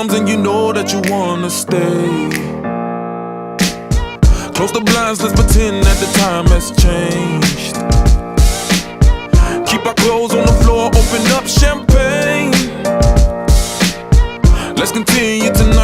arms and you know that you wanna stay. Close the blinds, let's pretend that the time has changed. Keep our clothes on the floor, open up champagne. Let's continue tonight.